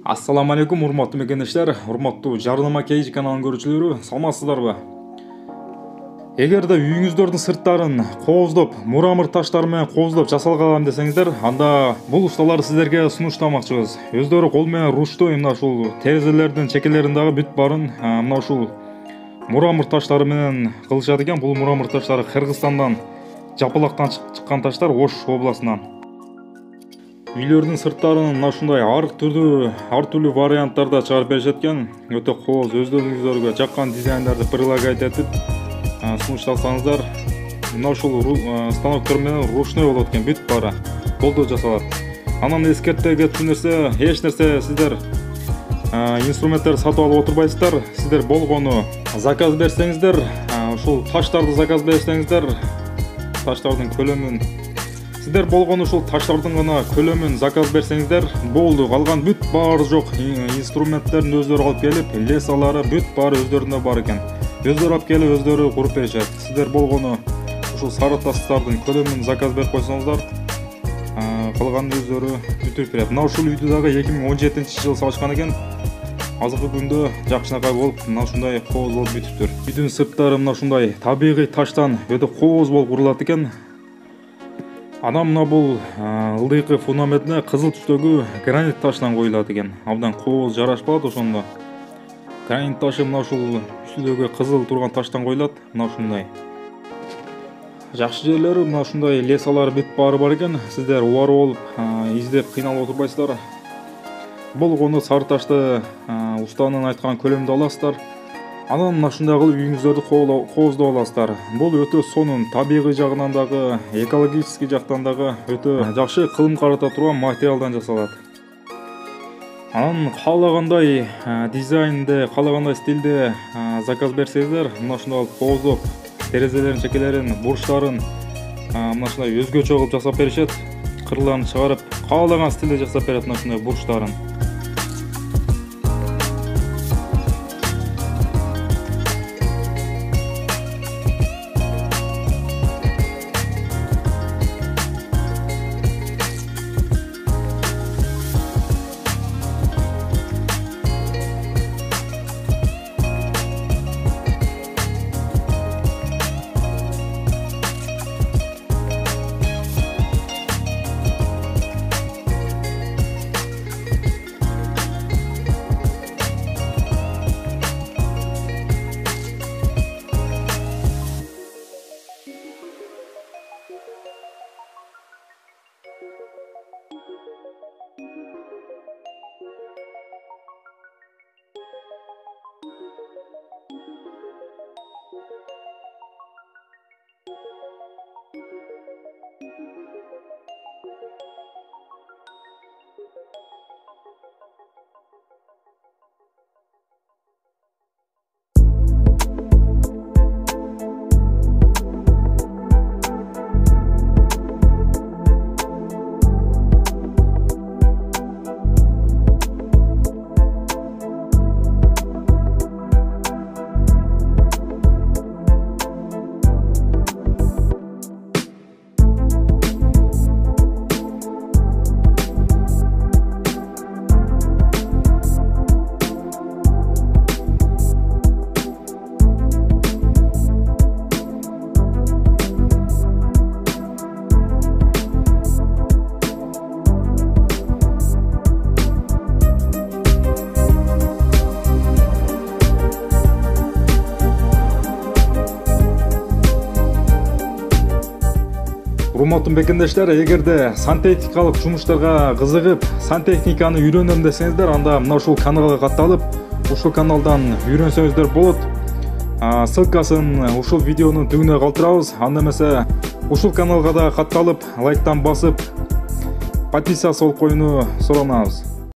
Assalamu алейкум, урматтуу мекендештер, урматтуу Жарнама KG каналынын көрүүчүлөрү, саламатсыздарбы? Эгерде үйүңүздөрдүн сырттарын кооздоп, мурамыр таштар менен кооздоп жасалган десеңиздер, анда бул усталарды сиздерге сунуштамакчыбыз. Өздөрү кол менен ручтой мына ушул терезелердин чекелерин дагы бүт баарын мына ушул мурамыр таштары менен кылышат экен. Бул мурамыр таштары Кыргызстандан, Жапалактан чыккан таштар, Ош областынан. Үйлөрдүн сырттарын мына ушундай ар түрлүү варианттарда чыгарып беришет экен. Өтө кооз, өздөрүңүзгө жаккан дизайндарды прилагать этип сунуштасаңыздар, мына ушул станоктор менен ручной болот экен, бүт баары колдо жасалат. Анан эскерте кетчү нерсе, эч нерсе сиздер инструменттерди сатып алып отурбайсыздар. Сиздер болгону заказ берсеңиздер, ушул таштарды заказ берсеңиздер, таштардын көлөмүн сиздер болгону ушул таштардын гана көлөмүн заказ берсеңиздер болду. Калган бүт баары жок инструменттерин өздөрү алып келип, лесалары бүт баары өздөрүндө бар экен. Өздөрү алып келип, өздөрү куруп беришет. Сиздер болгону ушул сары тастардын көлөмүн заказ берип койсоңуздар, калганын өздөрү бүтүрүп берет. Мына ушул үйдү дагы 2017-жылы салышкан экен. Азыркы күндө жакшынакай болуп, мына ушундай кооз болуп бүтүптүр. Үйдүн сырттары мына ушундай табигый таштан өтө кооз болуп курулат экен. Анан мына бул ылдыйкы фундаментине кызыл түстөгү гранит таштан коюлат экен. Абдан кооз жарашпалат ошондо. Гранит ташы мына ушул үстүдөгү кызыл турган таштан коюлат. Мына ушундай. Жакшы жерлери мына ушундай лесалар бүт баары бар экен. Сиздер убарып болуп издеп кыйналып отурбайсыздар. Болгону сары ташты устанын айткан көлөмдө аласыздар. Анан мына ушундай кылып үйүңүздөрдү кооздоп аласыздар. Бул өтө сонун, табигый жагынан дагы, экологический жактан дагы өтө жакшы кылым карата турган материалдан жасалат. Анан каалагандай дизайнде, каалагандай стилде заказ берсеңиздер, мына ушундай кылып кооздоп, терезелерин, чекелерин, бурчтарын мына ушундай өзгөчө кылып жасап беришет. Кырларын чыгарып, каалаган стилде жасап берет мына ушундай бурчтарын. Урматтуу мекендештер, эгерде сантехникалык жумуштарга кызыгып, сантехниканы үйрөнөм десеңиздер, анда мына ушул каналга катталып, ушул каналдан үйрөнсөңүздөр болот. Ссылкасын ушул видеонун түбүнө калтырабыз. Анда эмесе ушул каналга да катталып, лайктан басып, подписаться болуп коюуну суранабыз.